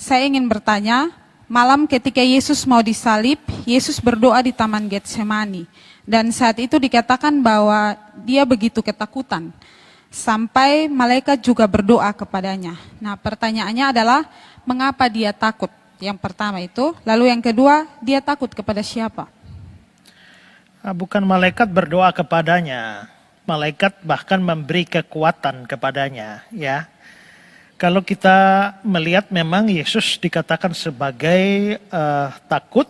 Saya ingin bertanya, malam ketika Yesus mau disalib, Yesus berdoa di Taman Getsemani. Dan saat itu dikatakan bahwa dia begitu ketakutan. Sampai malaikat juga berdoa kepadanya. Nah, pertanyaannya adalah, mengapa dia takut? Yang pertama itu. Lalu yang kedua, dia takut kepada siapa? Bukan malaikat berdoa kepadanya. Malaikat bahkan memberi kekuatan kepadanya, ya. Kalau kita melihat memang Yesus dikatakan sebagai takut.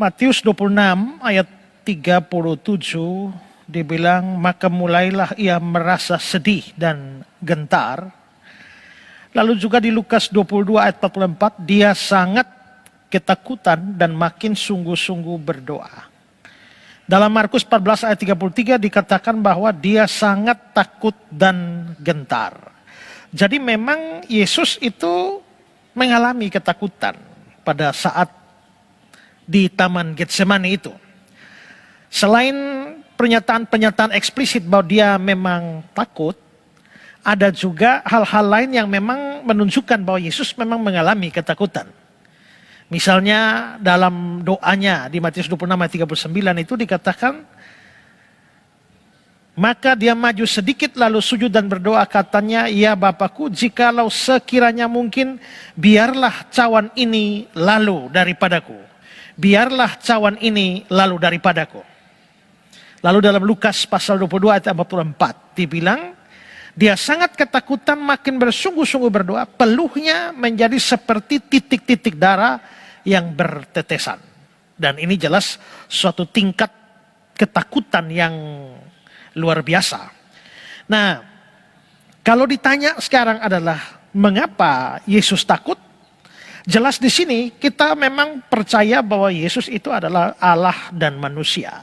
Matius 26 ayat 37 dibilang, maka mulailah ia merasa sedih dan gentar. Lalu juga di Lukas 22 ayat 44, dia sangat ketakutan dan makin sungguh-sungguh berdoa. Dalam Markus 14 ayat 33 dikatakan bahwa dia sangat takut dan gentar. Jadi memang Yesus itu mengalami ketakutan pada saat di Taman Getsemani itu. Selain pernyataan-pernyataan eksplisit bahwa dia memang takut, ada juga hal-hal lain yang memang menunjukkan bahwa Yesus memang mengalami ketakutan. Misalnya dalam doanya di Matius 26 ayat 39 itu dikatakan, maka dia maju sedikit lalu sujud dan berdoa, katanya, ya Bapakku, jikalau sekiranya mungkin, biarlah cawan ini lalu daripadaku. Biarlah cawan ini lalu daripadaku. Lalu dalam Lukas pasal 22 ayat 44 dibilang, dia sangat ketakutan makin bersungguh-sungguh berdoa, peluhnya menjadi seperti titik-titik darah yang bertetesan. Dan ini jelas suatu tingkat ketakutan yang luar biasa. Nah, kalau ditanya sekarang adalah mengapa Yesus takut? Jelas di sini kita memang percaya bahwa Yesus itu adalah Allah dan manusia.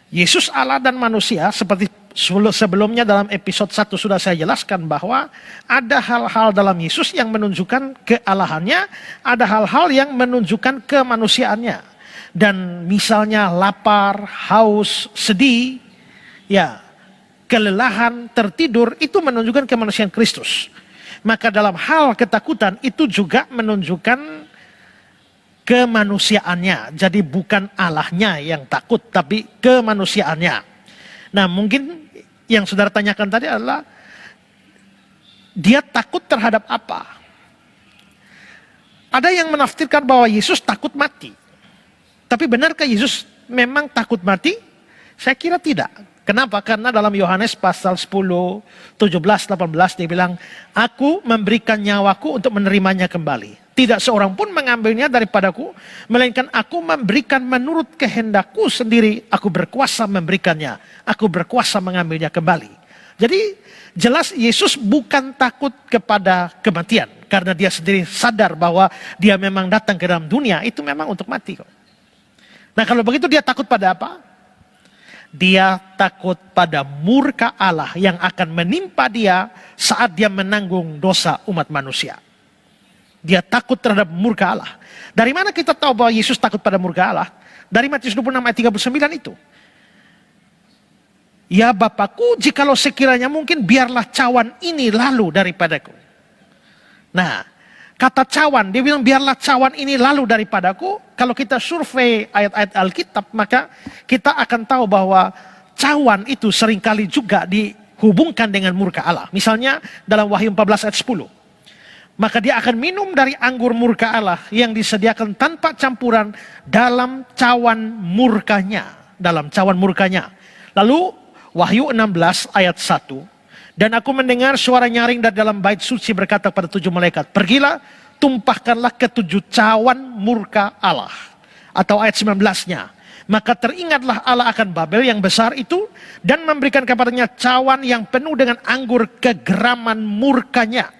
Yesus Allah dan manusia, seperti sebelumnya dalam episode 1 sudah saya jelaskan bahwa ada hal-hal dalam Yesus yang menunjukkan kealahannya, ada hal-hal yang menunjukkan kemanusiaannya. Dan misalnya lapar, haus, sedih, ya, kelelahan, tertidur, itu menunjukkan kemanusiaan Kristus. Maka dalam hal ketakutan itu juga menunjukkan kemanusiaannya. Jadi bukan Allahnya yang takut, tapi kemanusiaannya. Nah, mungkin yang saudara tanyakan tadi adalah, dia takut terhadap apa? Ada yang menafsirkan bahwa Yesus takut mati. Tapi benarkah Yesus memang takut mati? Saya kira tidak. Kenapa? Karena dalam Yohanes pasal 10, 17, 18 dia bilang, aku memberikan nyawaku untuk menerimanya kembali. Tidak seorang pun mengambilnya daripadaku, melainkan aku memberikan menurut kehendakku sendiri. Aku berkuasa memberikannya, aku berkuasa mengambilnya kembali. Jadi jelas Yesus bukan takut kepada kematian. Karena dia sendiri sadar bahwa dia memang datang ke dalam dunia, itu memang untuk mati. Nah, kalau begitu dia takut pada apa? Dia takut pada murka Allah yang akan menimpa dia saat dia menanggung dosa umat manusia. Dia takut terhadap murka Allah. Dari mana kita tahu bahwa Yesus takut pada murka Allah? Dari Matius 26 ayat 39 itu. Ya Bapakku, jikalau sekiranya mungkin, biarlah cawan ini lalu daripadaku. Nah, kata cawan, dia bilang biarlah cawan ini lalu daripadaku. Kalau kita survei ayat-ayat Alkitab, maka kita akan tahu bahwa cawan itu seringkali juga dihubungkan dengan murka Allah. Misalnya dalam Wahyu 14 ayat 10. Maka dia akan minum dari anggur murka Allah yang disediakan tanpa campuran dalam cawan murkanya. Dalam cawan murkanya. Lalu Wahyu 16 ayat 1. Dan aku mendengar suara nyaring dari dalam bait suci berkata pada 7 malaikat, pergilah, tumpahkanlah ke 7 cawan murka Allah. Atau ayat 19-nya. Maka teringatlah Allah akan Babel yang besar itu, dan memberikan kepadanya cawan yang penuh dengan anggur kegeraman murkanya.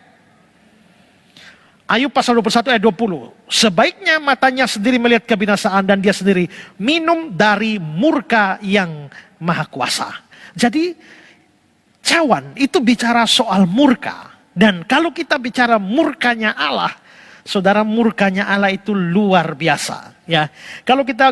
Ayub pasal 21 ayat 20. Sebaiknya matanya sendiri melihat kebinasaan, dan dia sendiri minum dari murka yang maha kuasa. Jadi cawan itu bicara soal murka. Dan kalau kita bicara murkanya Allah, saudara, murkanya Allah itu luar biasa. Ya, kalau kita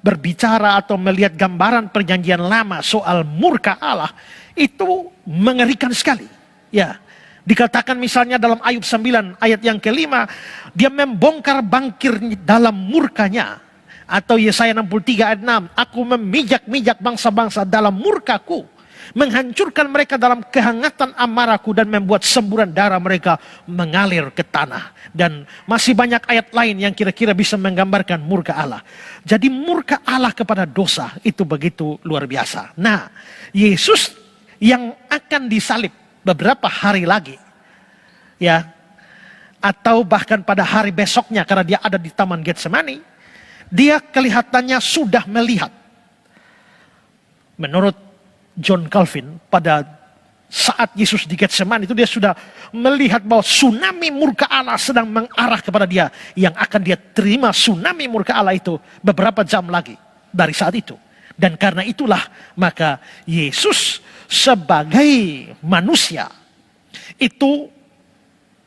berbicara atau melihat gambaran perjanjian lama soal murka Allah, itu mengerikan sekali. Ya, Dikatakan misalnya dalam Ayub 9 ayat yang kelima, dia membongkar bangkir dalam murkanya. Atau Yesaya 63 ayat 6, aku memijak-mijak bangsa-bangsa dalam murkaku, menghancurkan mereka dalam kehangatan amarahku dan membuat semburan darah mereka mengalir ke tanah. Dan masih banyak ayat lain yang kira-kira bisa menggambarkan murka Allah. Jadi murka Allah kepada dosa itu begitu luar biasa. Nah, Yesus yang akan disalib beberapa hari lagi, ya, atau bahkan pada hari besoknya karena dia ada di Taman Getsemani, dia kelihatannya sudah melihat. Menurut John Calvin, pada saat Yesus di Getsemani itu dia sudah melihat bahwa tsunami murka Allah sedang mengarah kepada dia, yang akan dia terima tsunami murka Allah itu beberapa jam lagi dari saat itu. Dan karena itulah maka Yesus sebagai manusia itu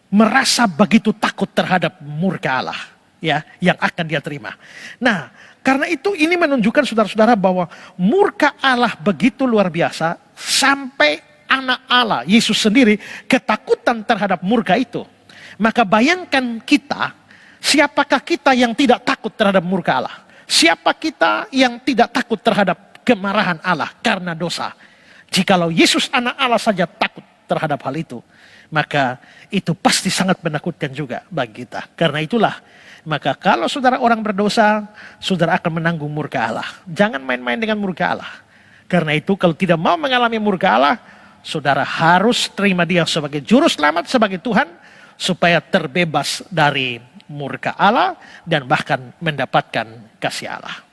merasa begitu takut terhadap murka Allah, ya, yang akan dia terima. Nah, karena itu ini menunjukkan saudara-saudara bahwa murka Allah begitu luar biasa sampai anak Allah Yesus sendiri ketakutan terhadap murka itu. Maka bayangkan kita, siapakah kita yang tidak takut terhadap murka Allah? Siapa kita yang tidak takut terhadap kemarahan Allah karena dosa? Jikalau Yesus anak Allah saja takut terhadap hal itu, maka itu pasti sangat menakutkan juga bagi kita. Karena itulah, maka kalau saudara orang berdosa, saudara akan menanggung murka Allah. Jangan main-main dengan murka Allah. Karena itu kalau tidak mau mengalami murka Allah, saudara harus terima dia sebagai juru selamat, sebagai Tuhan, supaya terbebas dari murka Allah dan bahkan mendapatkan kasih Allah.